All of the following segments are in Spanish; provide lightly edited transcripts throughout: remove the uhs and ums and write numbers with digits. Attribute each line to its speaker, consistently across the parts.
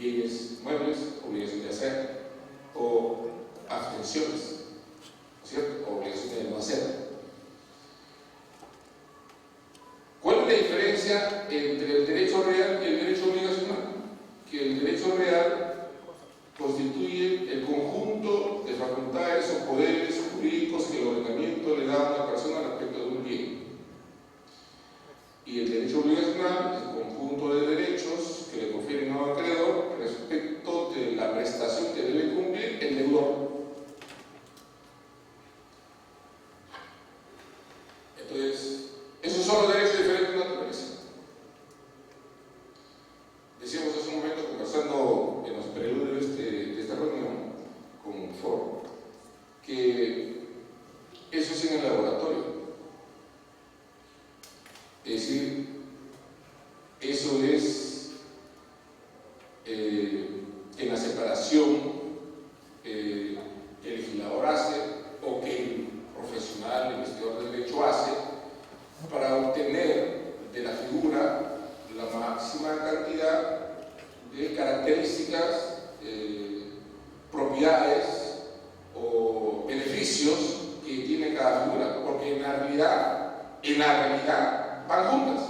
Speaker 1: bienes muebles, obligación de hacer, o abstenciones, ¿no es cierto? O obligación de no hacer. ¿Cuál es la diferencia entre el derecho real y el derecho obligacional? Que el derecho real constituye el conjunto de facultades o poderes jurídicos que el ordenamiento le da a una persona respecto de un bien. Y el derecho obligacional es el conjunto de derechos que le confieren a un acreedor respecto de la prestación que debe cumplir el deudor. Entonces, esos son los derechos de diferente naturaleza. Decíamos hace un momento, conversando en los preludios de esta reunión con Ford, que eso es en el laboratorio. Es decir, eso es en la separación que el legislador hace o que el profesional, el investigador de derecho hace para obtener de la figura la máxima cantidad de características, propiedades o beneficios que tiene cada figura, porque en la realidad van juntas.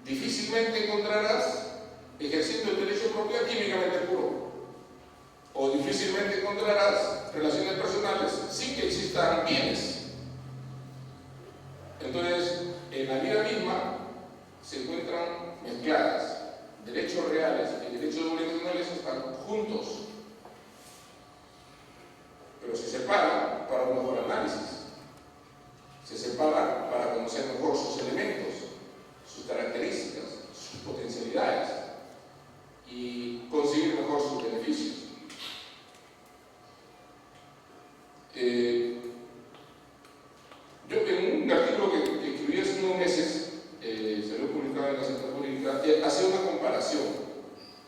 Speaker 1: Difícilmente encontrarás ejerciendo el derecho de propiedad químicamente puro, o difícilmente encontrarás relaciones personales sin que existan bienes. Entonces, en la vida misma se encuentran mezcladas. Derechos reales y derechos obligacionales están juntos, pero se separan para un mejor análisis. Se separan para conocer mejor sus elementos, sus características, sus potencialidades y conseguir mejor sus beneficios. Yo en un artículo que escribí hace unos meses, salió publicado en la Central Jurídica, hacía una comparación,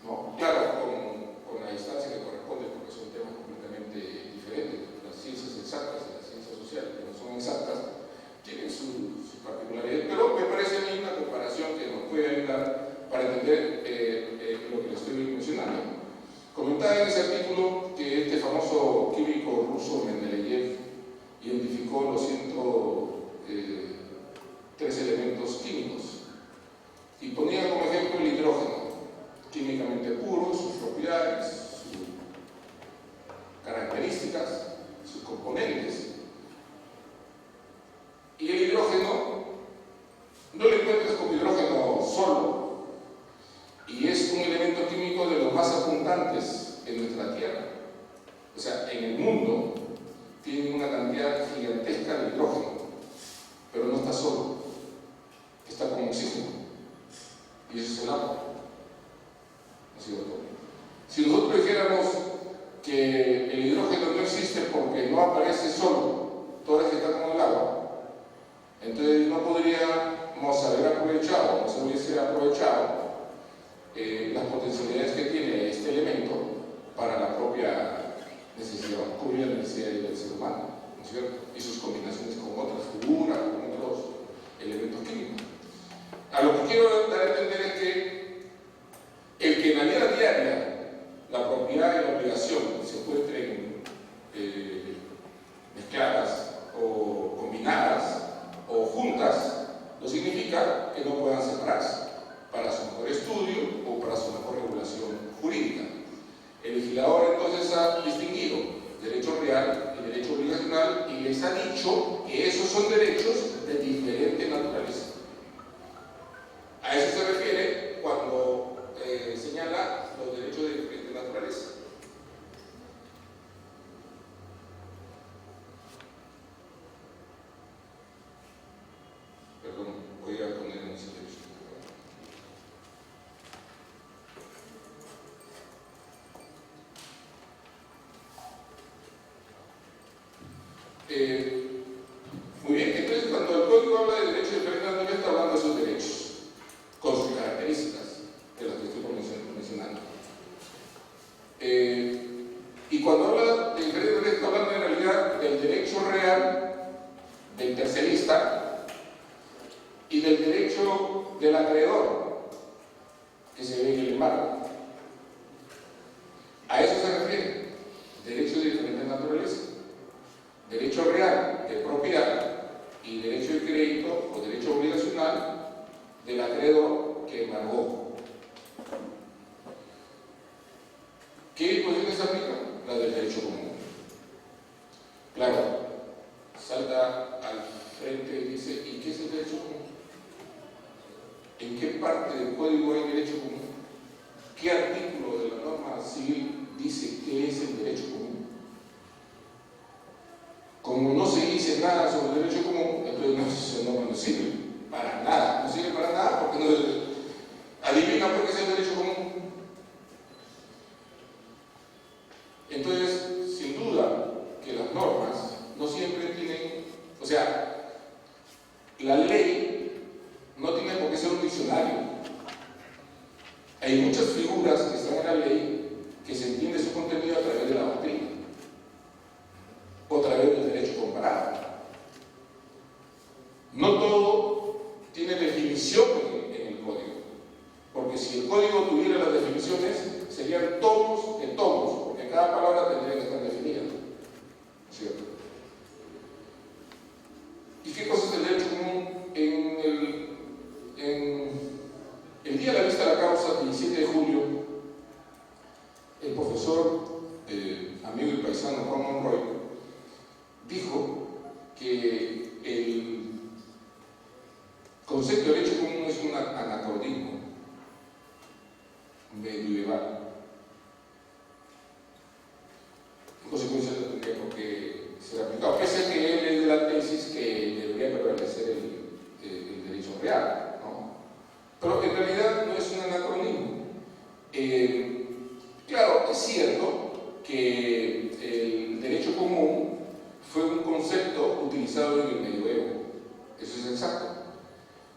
Speaker 1: ¿no? Claro, con la distancia que corresponde, porque son temas completamente diferentes. Las ciencias exactas y las ciencias sociales, que no son exactas, tienen sus particularidades, pero me parece a mí una comparación que nos puede ayudar para entender lo que les estoy mencionando. Comentaba en ese artículo que este famoso químico ruso Mendeleev identificó los 103 elementos químicos y ponía como ejemplo el hidrógeno, químicamente puro, sus propiedades, sus características, sus componentes. Y el hidrógeno no lo encuentras como hidrógeno solo, y es un elemento químico de los más abundantes en nuestra Tierra. O sea, en el mundo tiene una cantidad gigantesca de hidrógeno, pero no está solo, está con oxígeno, y eso es el agua. ¿No es cierto? Si nosotros dijéramos que el hidrógeno no existe porque no aparece solo, toda vez que está con el agua, entonces no podríamos haber aprovechado, no se hubiese aprovechado las potencialidades que tiene este elemento para la propia necesidad, cubrir las necesidades del ser humano, ¿no es cierto? Y sus combinaciones con otras figuras, con otros elementos químicos. A lo que quiero dar a entender es que el que en la vida diaria la propiedad y la obligación se encuentren mezcladas o combinadas o juntas, no significa que no puedan separarse para su mejor estudio o para su mejor regulación jurídica. El legislador entonces ha distinguido derecho real y derecho obligacional y les ha dicho que esos son derechos de diferente naturaleza. A eso se refiere cuando señala los derechos de diferente naturaleza. Perdón, voy a poner en silencio. Muy bien, entonces cuando el código habla de derechos de diferente naturaleza, está hablando de esos derechos, con sus características, de las que estoy mencionando. Y cuando habla de diferente naturaleza, está hablando en realidad del derecho real del tercerista y del derecho del acreedor, que se ve en el embargo. ¿Qué disposiciones se aplican? Las del derecho común. Claro, salta al frente y dice, ¿y qué es el derecho común? ¿En qué parte del código hay derecho común? ¿Qué artículo de la norma civil dice qué es el derecho común? Como no se dice nada sobre el derecho común, entonces esa norma no sirve para nada. No sirve para nada porque no adivina por qué es el derecho común. Entonces, sin duda que las normas no siempre tienen, o sea, la ley no tiene por qué ser un diccionario. Hay muchas figuras que están en la ley que se entiende su contenido a través de la doctrina o a través del derecho comparado. No todo tiene definición en el código, porque si el código tuviera las definiciones, serían tomos de tomos, porque cada palabra tendría que estar definida, ¿cierto? ¿Y qué cosa es el derecho común? En el día de la vista de la causa, 17 de julio, el profesor, amigo y paisano Juan Monroy, dijo que el concepto de derecho común es un anacronismo medieval. En consecuencia, no tendría por qué ser aplicado. Pese a que él es de la tesis que debería prevalecer el derecho real, ¿no? Pero en realidad no es un anacronismo. Claro, es cierto que el derecho común fue un concepto utilizado en el medioevo. Eso es exacto.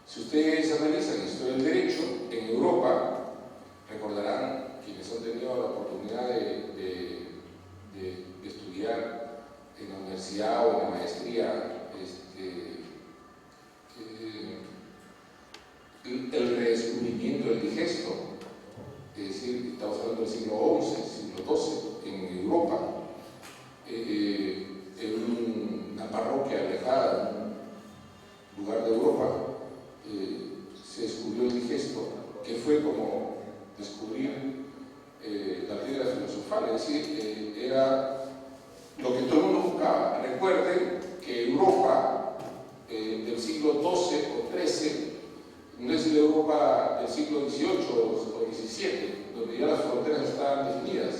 Speaker 1: Si ustedes analizan la historia del derecho, en Europa, recordarán quienes han tenido la oportunidad de estudiar en la universidad o en la maestría el redescubrimiento del digesto, es decir, estamos hablando del siglo XI, siglo XII, en Europa, en una parroquia alejada, en un lugar de Europa, se descubrió el digesto, que fue como descubrir la piedra filosofal, es decir, era lo que todo el mundo buscaba. Recuerden que Europa del siglo XII o XIII no es la Europa del siglo XVIII o XVII, donde ya las fronteras estaban definidas.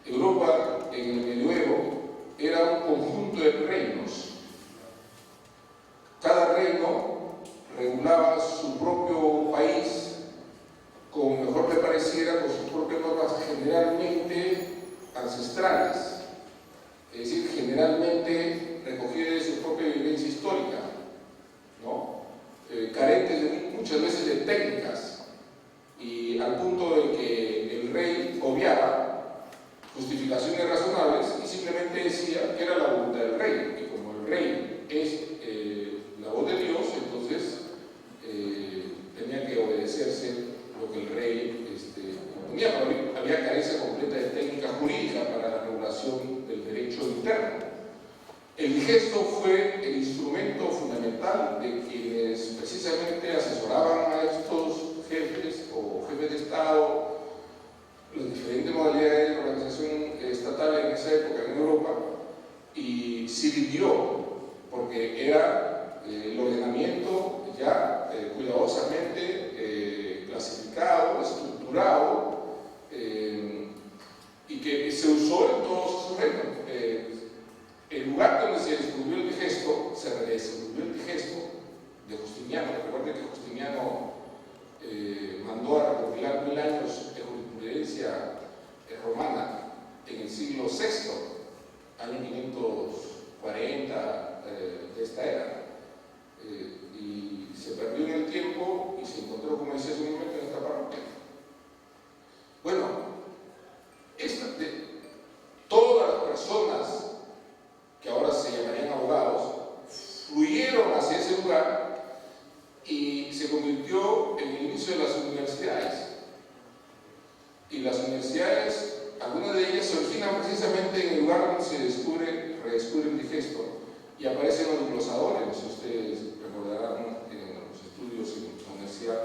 Speaker 1: Europa en el medioevo era un conjunto de reinos. Cada reino regulaba su propio país como mejor le pareciera, con sus propias normas generalmente ancestrales, es decir, generalmente recogidas de su propia vivencia histórica, ¿no? Carentes muchas veces de técnicas, y al punto de que el rey obviaba justificaciones razonables y simplemente decía que era la voluntad del rey, y como el rey es la voz de Dios, entonces tenía que obedecerse lo que el rey imponía. Había carencia completa de técnica jurídica para la regulación del derecho interno. El digesto fue el instrumento fundamental de quienes precisamente asesoraban a estos jefes o jefes de Estado, las diferentes modalidades de organización estatal en esa época en Europa, y sirvió porque era el ordenamiento ya cuidadosamente clasificado, estructurado, y que se usó en todos sus reinos. El lugar donde se descubrió el digesto, se redescubrió el digesto de Justiniano. Recuerden que Justiniano mandó a recopilar 1000 años de jurisprudencia romana en el siglo VI, año 540 de esta era, y se perdió en el tiempo y se encontró, como decía hace un momento, en esta parroquia. Bueno, todas las personas que ahora se llamarían abogados, fluyeron hacia ese lugar y se convirtió en el inicio de las universidades. Y las universidades, algunas de ellas se originan precisamente en el lugar donde se redescubre el digesto, y aparecen los glosadores, si ustedes recordarán en los estudios en la universidad,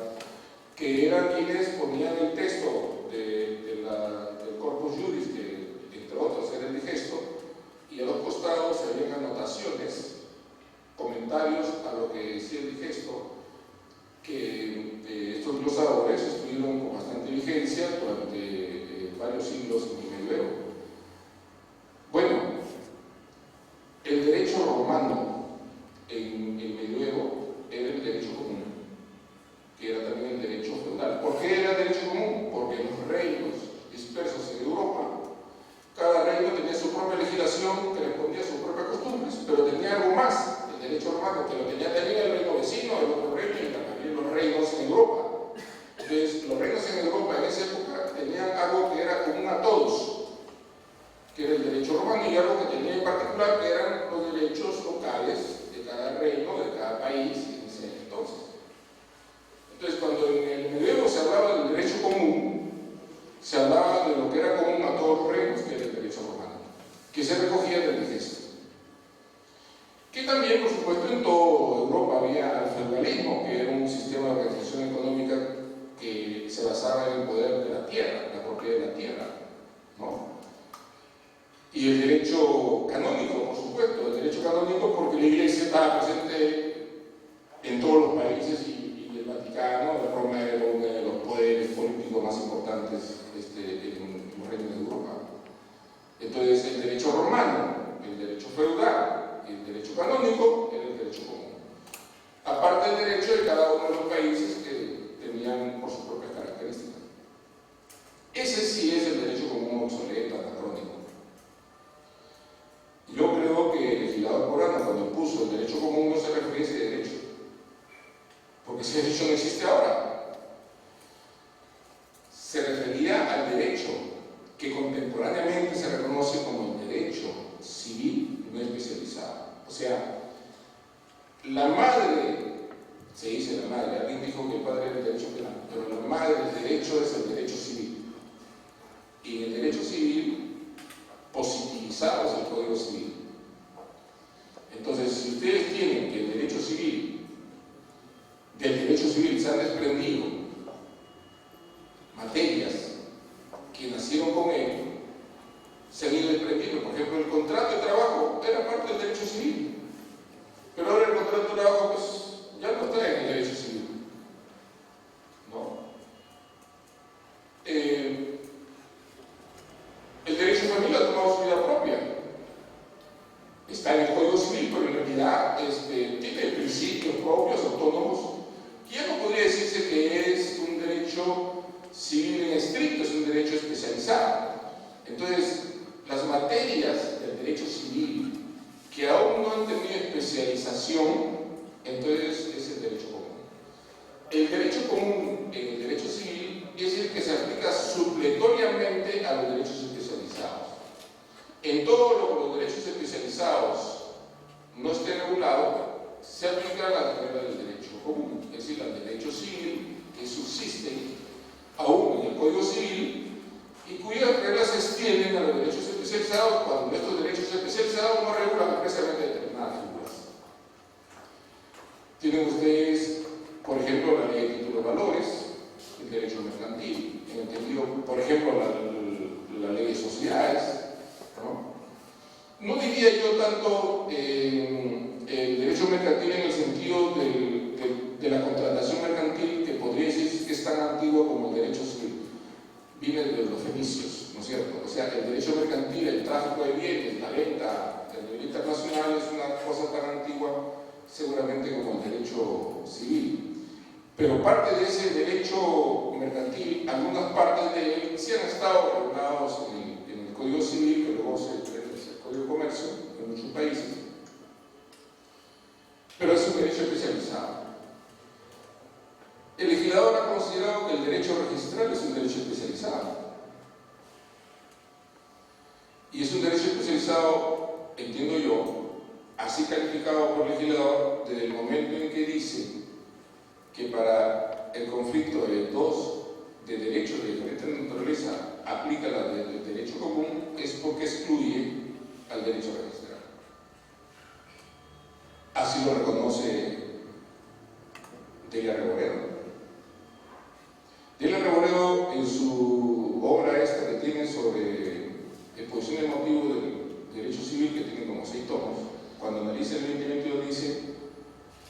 Speaker 1: que eran quienes ponían el texto del Corpus Grecia durante varios siglos en el medioevo. Bueno, el derecho romano en el medioevo era el derecho común, que era también el derecho feudal. ¿Por qué era el derecho común? Porque los reinos dispersos en Europa, cada reino tenía su propia legislación que respondía a sus propias costumbres, pero tenía algo más, el derecho romano, que lo tenía también el reino vecino, el otro reino y también los reinos en Europa. Entonces, los reinos en Europa en esa época tenían algo que era común a todos, que era el derecho romano, y algo que tenía en particular que eran los derechos locales de cada reino, de cada país en ese entonces. Entonces, cuando en el medioevo se hablaba del derecho común, se hablaba de lo que era común a todos los reinos, que era el derecho romano, que se recogía del Digesto. Que también, por supuesto, en toda Europa había el feudalismo, que era un sistema de organización económica que se basaba en el poder de la tierra, la propiedad de la tierra, ¿no? Y el derecho canónico, por supuesto, el derecho canónico porque la Iglesia estaba presente en todos los países y el Vaticano, Roma era uno de los poderes políticos más importantes en los reinos de Europa. Entonces, el derecho romano, el derecho feudal y el derecho canónico era el derecho común. Aparte del derecho de cada uno de los países que tenían por sus propias características. Ese sí es el derecho común obsoleto, anacrónico. Yo creo que el legislador peruano, cuando puso el derecho común, no se refería a ese derecho, porque ese derecho no existe ahora. Se refería al derecho que contemporáneamente se reconoce como el derecho civil no especializado. O sea, la madre, se dice la madre, alguien dijo que el padre era el derecho penal, pero la madre del derecho es el derecho civil. Y en el derecho civil, positivizado es el Código Civil. Entonces, si ustedes tienen que el derecho civil, del derecho civil se han desprendido materias que nacieron con él, se han ido desprendiendo. Por ejemplo, el contrato de trabajo era parte del derecho civil, pero ahora el contrato de trabajo pues ya no está en el derecho civil, ¿no? El derecho familiar ha tomado su vida propia, está en el Código Civil, pero en realidad tiene principios propios, autónomos, y ya no podría decirse que es un derecho civil en estricto, es un derecho especializado. Entonces, las materias del derecho civil que aún no han tenido especialización, entonces es el derecho común. El derecho común en el derecho civil es el que se aplica supletoriamente a los derechos especializados. En todo lo que los derechos especializados no esté regulado, se aplica la regla del derecho común, es decir, al derecho civil que subsiste aún en el Código Civil y cuyas reglas se extienden a los derechos especializados cuando estos derechos especializados no regulan expresamente determinadas figuras. Tienen ustedes, por ejemplo, la ley de títulos de valores, el derecho mercantil, entendido, por ejemplo, la ley de sociedades, ¿no? No diría yo tanto el derecho mercantil en el sentido de la contratación mercantil, que podría decir que es tan antiguo como el derecho civil. Viene de los fenicios, ¿no es cierto? O sea, el derecho mercantil, el tráfico de bienes, la venta a nivel internacional es una cosa tan antigua seguramente como el derecho civil. Pero parte de ese derecho mercantil, algunas partes de él sí han estado regulados en el Código Civil, que luego se el Código de Comercio en muchos países, pero es un derecho especializado. El legislador ha considerado que el derecho registral es un derecho especializado. Y es un derecho especializado, entiendo yo, así calificado por el legislador desde el momento en que dice que para el conflicto de dos de derechos de diferente naturaleza aplica la del derecho común, es porque excluye al derecho registral. Así lo reconoce Delia Reboredo. Delia Reboredo, en su obra esta que tiene sobre exposición de motivo del derecho civil, que tiene como 6 tomos, cuando analiza el 2022 dice: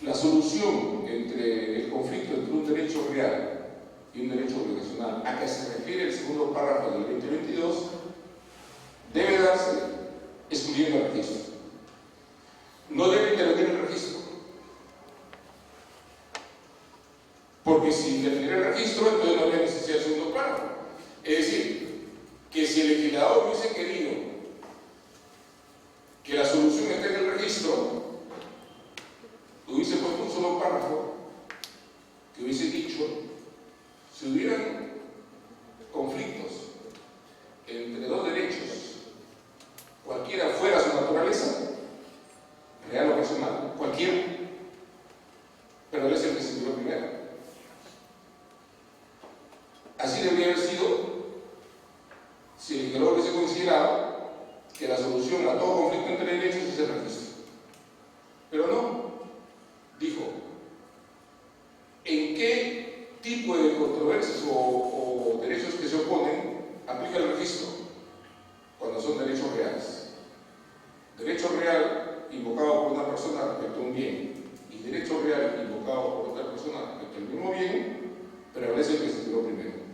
Speaker 1: la solución entre el conflicto entre un derecho real y un derecho obligacional a que se refiere el segundo párrafo del 2022 debe darse excluyendo el registro. No debe intervenir el registro. Porque si interviniera el registro, entonces no habría necesidad del segundo párrafo. Es decir, que si el legislador hubiese querido que la solución esté en el registro, hubiese puesto un solo párrafo que hubiese dicho: si hubieran conflictos entre dos derechos, cualquiera fuera su naturaleza, real o personal, cualquiera, pero él es el que se tiró primero. Así debería haber sido si el legislador hubiese considerado que la solución a todo conflicto entre derechos es el registro. Pero no, dijo: ¿en qué tipo de controversias o derechos que se oponen aplica el registro? Cuando son derechos reales. Derecho real invocado por una persona respecto a un bien y derecho real invocado por otra persona respecto al mismo bien, prevalece el que se tiró primero.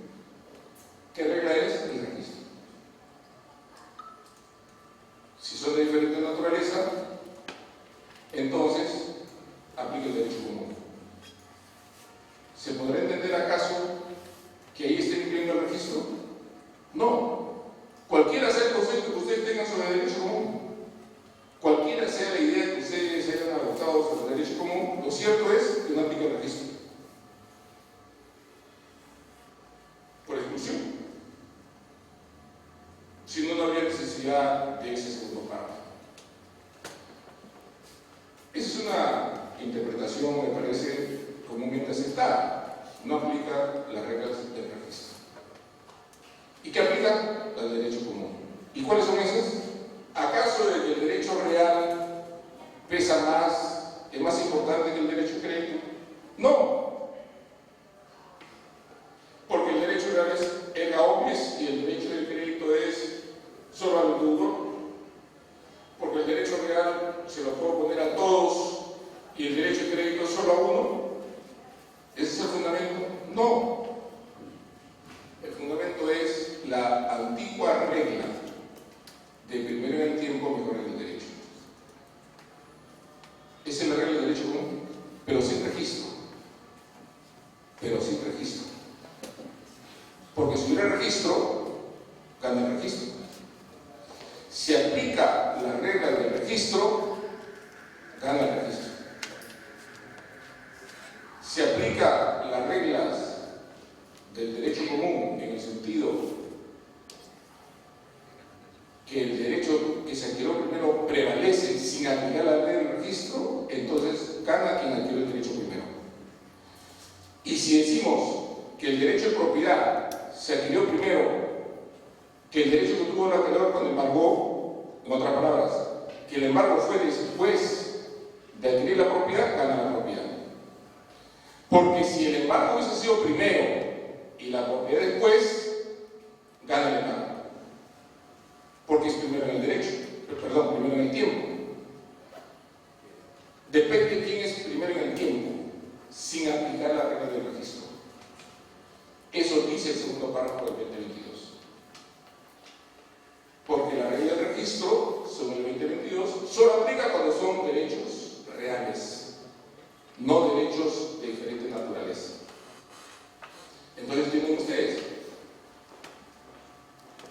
Speaker 1: ¿Qué regla es? El registro. Si son de diferente naturaleza, entonces aplica el derecho común. ¿Se podrá entender acaso que ahí esté incluyendo el registro? No. Cualquiera sea el concepto que ustedes tengan sobre el derecho común, cualquiera sea la idea que ustedes hayan adoptado sobre el derecho común, lo cierto es que no aplica el registro. Por exclusión. Si no, no habría necesidad de ese segundo párrafo. Esa es una interpretación, me parece, comúnmente aceptada. No aplica las reglas del registro. ¿Y qué aplica? Al derecho común. ¿Y cuáles son esas? ¿Acaso el derecho real pesa más, es más importante que el derecho de crédito? No. Porque el derecho real es erga omnes y el derecho de crédito es solamente. Porque el derecho real se lo puedo poner a todos y el derecho de crédito solo a uno. ¿Ese es el fundamento? No. El fundamento es la antigua regla de primero en el tiempo, mejor en el derecho. Esa es la regla del derecho común, pero sin registro. Pero sin registro. Porque si hubiera registro, gana el registro. Si aplica la regla del registro, gana el registro. Si aplica las reglas del derecho común en el sentido que el derecho que se adquirió primero prevalece sin aplicar la ley del registro, entonces gana quien adquirió el derecho primero. Y si decimos que el derecho de propiedad se adquirió primero que el derecho que tuvo el acreedor cuando embargó, en otras palabras, que el embargo fue después de adquirir la propiedad, gana la propiedad. Porque si el embargo hubiese sido primero y la propiedad después, gana el embargo. Porque es primero en el derecho, perdón, primero en el tiempo. Depende de quién es primero en el tiempo, sin aplicar la regla del registro. Eso dice el segundo párrafo del 2022. Porque la regla del registro, según el 2022, solo aplica cuando son derechos reales, no derechos de diferente naturaleza. Entonces, tienen ustedes,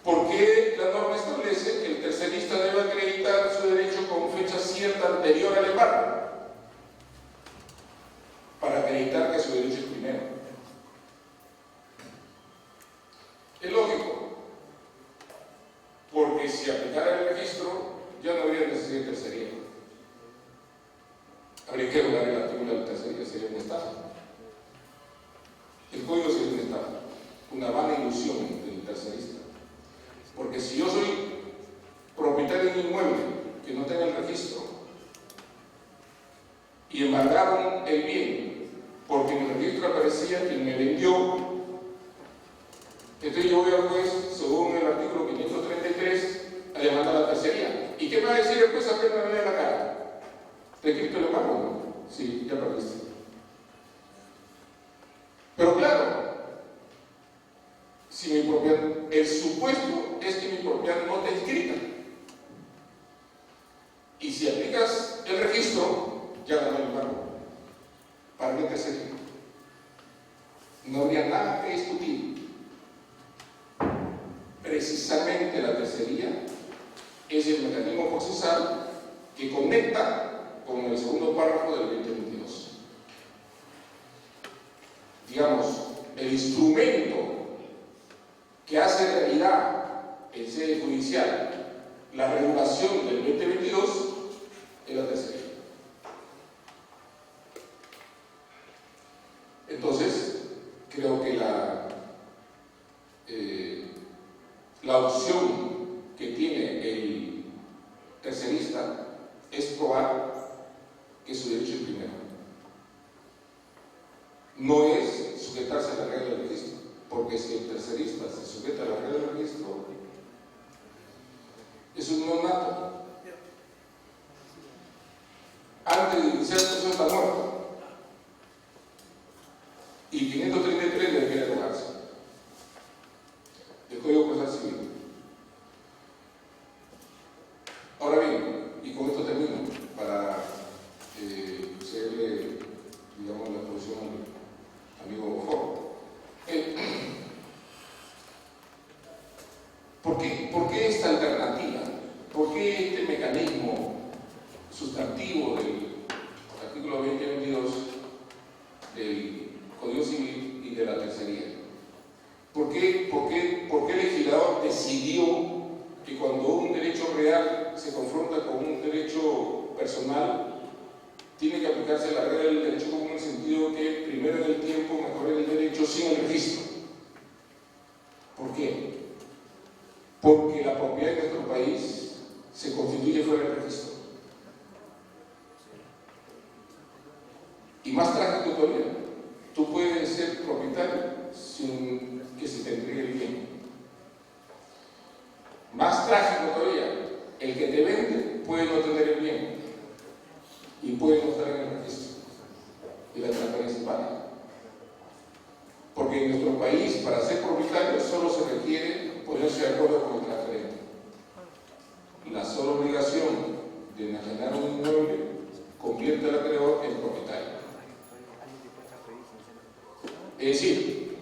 Speaker 1: ¿por qué la norma establece que el tercerista debe acreditar su derecho con fecha cierta anterior al embargo? Para acreditar que su derecho es primero. Es lógico, porque si aplicara el registro, ya no habría necesidad de tercería. Habría que doblar el artículo de la tercería, sería una estafa. El código sería una estafa, una vana ilusión del tercerista. Porque si yo soy propietario de un inmueble que no tenga el registro y embargaron el bien porque en el registro aparecía quien me vendió, entonces yo voy al juez, según el artículo 533, a demandar la tercería. ¿Y qué me va a decir el juez apenas me vea la cara? ¿Te he escrito el embargo? ¿No? Sí, ya perdiste. Pero claro, si mi propiedad el supuesto es que mi propiedad no está inscrita. Y si aplicas el registro, ya ganó el cargo. ¿Para qué tercería? No habría nada que discutir. Precisamente la tercería es el mecanismo procesal que conecta con el segundo párrafo del 2022. Digamos, el instrumento que hace realidad en sede judicial la regulación del 2022 es la tercería. Entonces, creo que la opción que tiene el tercerista es probar que su derecho es primero. No es sujetarse a la regla del registro, porque si el tercerista se sujeta a la regla del registro, es un neonato. Antes de iniciar el proceso está muerto. Y 533 debería derogarse del Código Procesal Civil. Ahora bien, y con esto termino, para cederle, digamos, la posición al amigo Foro. ¿Por qué esta alternativa? ¿Por qué este mecanismo sustantivo del artículo 2022 del Código Civil y de la tercería? ¿Por qué el legislador decidió que cuando un derecho real se confronta con un derecho personal, tiene que aplicarse la regla del derecho común en el sentido que primero en el tiempo, mejor en el derecho sin el registro? ¿Por qué? Porque la propiedad de nuestro país se constituye fuera del registro. Y más trágico todavía, tú puedes ser propietario sin que se te entregue el bien. Más trágico todavía, el que te vende puede no tener el bien y puede no estar en el registro y la transferencia paga. Porque en nuestro país, para ser propietario, solo se requiere ponerse de acuerdo con el transferente. La sola obligación de enajenar un inmueble convierte al acreedor en propietario. Es decir,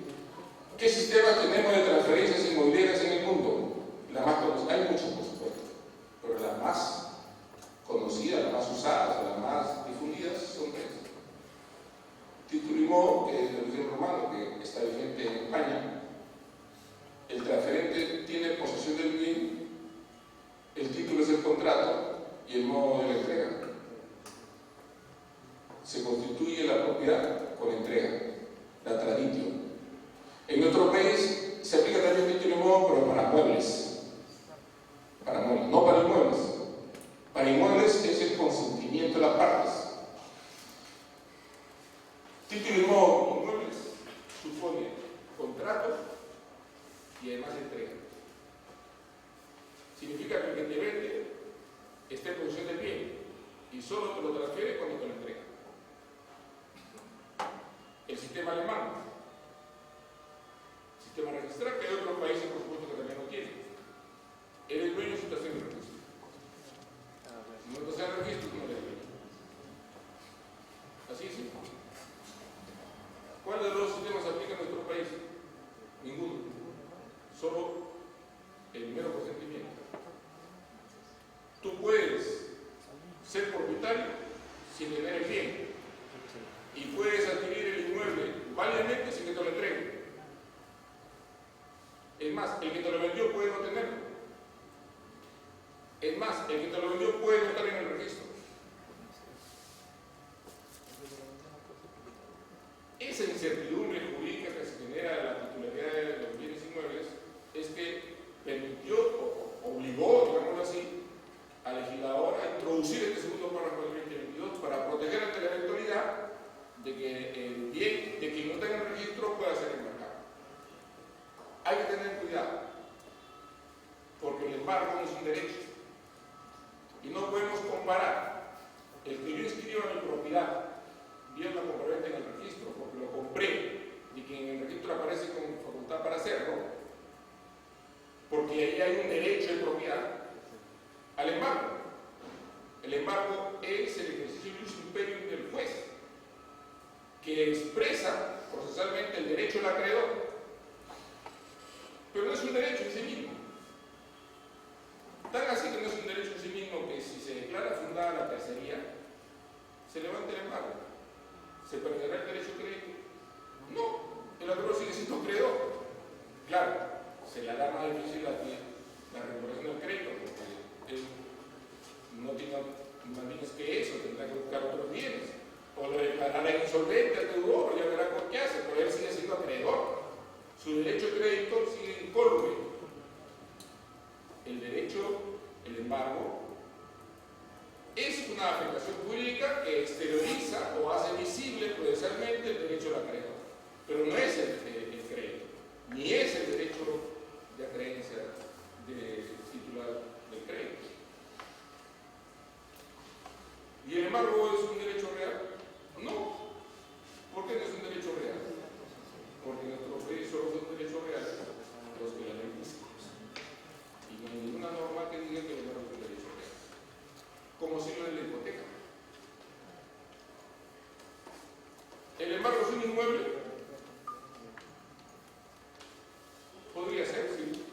Speaker 1: ¿qué sistemas tenemos de transferencias inmobiliarias en el mundo? La más conocida, hay muchas por supuesto, pero las más conocidas, las más usadas, las más difundidas son tres. Título y modo, que es el origen romano, que está vigente en España. El transferente tiene posesión del bien, el título es el contrato y el modo de la entrega. Se constituye la propiedad con entrega, la traditio. En nuestro país se aplica también el título y modo, pero para muebles. Para muebles, no para inmuebles. Para inmuebles es el consentimiento de las partes. Título y modo inmuebles supone contrato y además entrega. Significa que el que te vende está en posesión del bien y solo te lo transfiere cuando te lo entrega. El sistema alemán, sistema registral, que hay otros países por supuesto que también lo tienen. Eres dueño si estás en el registro. Si no estás en el registro, no eres dueño. Así es simple. ¿Cuál de los dos sistemas se aplica en nuestro país? Ninguno. Solo el mero consentimiento. Tú puedes ser propietario sin tener el bien y puedes adquirir el inmueble válidamente sin que te lo entreguen. Es más, el que te lo vendió puede no tenerlo. Es más, el que te lo vendió puede no estar en el registro. Esa incertidumbre jurídica que se genera de la titularidad de los bienes inmuebles es que permitió o obligó, digámoslo así, al legislador a introducir este segundo párrafo del 2022 para proteger ante la eventualidad de que el bien de quien no tenga el registro pueda ser embarcado. Hay que tener cuidado, porque el embargo no es un derecho. Y no podemos comparar el que yo inscriba mi propiedad vía una compraventa en el registro, porque lo compré y que en el registro aparece con facultad para hacerlo, porque ahí hay un derecho de propiedad, al embargo. El embargo es el ejercicio de un imperio del juez, que expresa procesalmente el derecho del acreedor, pero no es un derecho en sí mismo. Tan así que no es un derecho en sí mismo que si se declara fundada la tercería, se levanta el embargo. ¿Se perderá el derecho de crédito? No, el acreedor sigue siendo acreedor. Claro, se le hará más difícil la recuperación del crédito, porque él no tiene más bienes que eso, tendrá que buscar otros bienes. O lo declarará insolvente al deudor, ya verá por qué hace, pero él sigue siendo acreedor. Su derecho de crédito sigue incólume. El derecho, el embargo, es una afectación jurídica que exterioriza o hace visible prudencialmente el derecho del acreedor, pero no es el crédito, ni es el derecho de acreencia del titular del crédito. ¿Y el embargo es un derecho real? No. ¿Por qué no es un derecho real? Porque nuestros país solo son derechos reales los que la ley dice. Y no hay ninguna norma que diga que el embargo es un derecho real. Como si lo de la hipoteca. ¿El embargo es un inmueble? Podría ser, sí.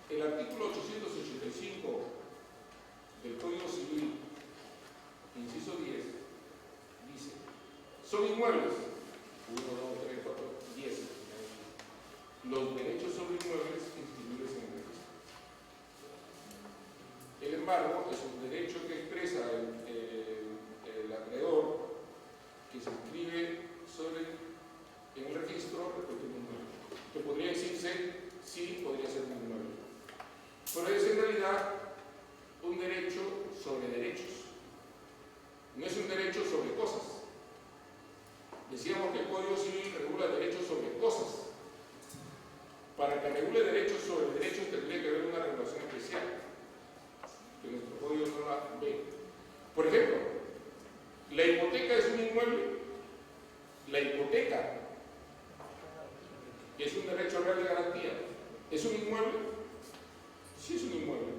Speaker 1: El artículo 885 del Código Civil, inciso 10, dice: son inmuebles 1, 2, 3, 4, 10 los derechos sobre inmuebles inscribibles en el registro. El embargo es un derecho que expresa el acreedor, que se inscribe en el registro respecto a un inmueble, que podría decirse sí, podría ser un inmueble, pero es en realidad un derecho sobre derechos. No es un derecho sobre cosas. Decíamos que el Código Civil regula derechos sobre cosas. Para que regule derechos sobre derechos tendría que haber una regulación especial, que nuestro Código no la ve. Por ejemplo, ¿la hipoteca es un inmueble? La hipoteca es un derecho real de garantía. ¿Es un inmueble? Sí, es un inmueble.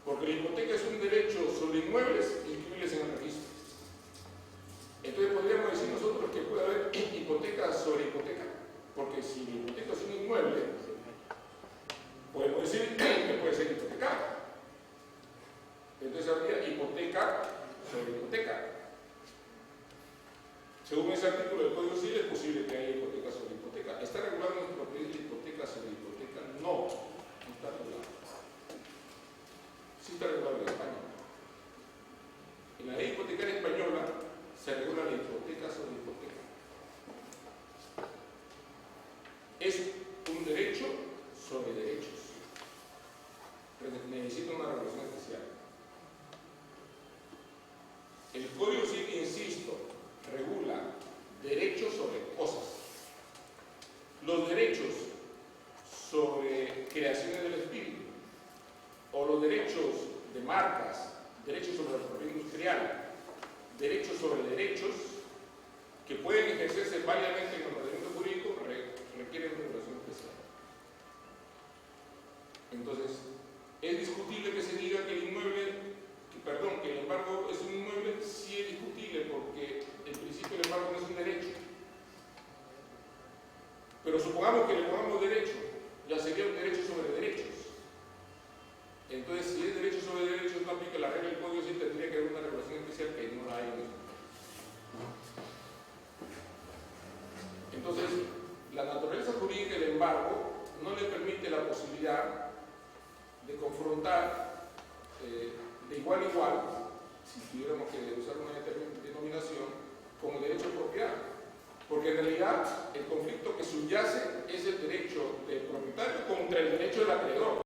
Speaker 1: Porque la hipoteca es un derecho sobre inmuebles inscribibles en el registro. Entonces podríamos decir nosotros que puede haber hipoteca sobre hipoteca, porque si la hipoteca es un inmueble, podemos decir que puede ser hipotecado. Entonces habría hipoteca sobre hipoteca. Según ese artículo del Código Civil es posible que haya hipoteca sobre hipoteca. ¿Está regulado en nuestro país la hipoteca sobre hipoteca? No, no está regulado. Sí está regulado en España. En la ley hipotecaria española se regula la hipoteca sobre hipoteca. Es un derecho sobre derechos. Pero necesita una regulación especial. El Código Civil, insisto, regula derechos sobre cosas. Los derechos sobre creaciones del espíritu, o los derechos de marcas, derechos sobre la propiedad industrial, derechos sobre derechos que pueden ejercerse válidamente en el ordenamiento jurídico, requieren regulación especial. Entonces, es discutible que se diga que el inmueble, que el embargo es un inmueble. Sí es discutible, porque en principio el embargo no es un derecho. Pero supongamos que le pongamos derecho, ya sería un derecho sobre derechos. Entonces, si es derecho sobre derechos, no aplica la regla del Código Civil, tendría que haber una regulación especial que no la hay en esto. Entonces, la naturaleza jurídica del embargo no le permite la posibilidad de confrontar de igual a igual, si tuviéramos que usar una denominación, como derecho de propiedad. Porque en realidad el conflicto que subyace es el derecho del propietario contra el derecho del acreedor.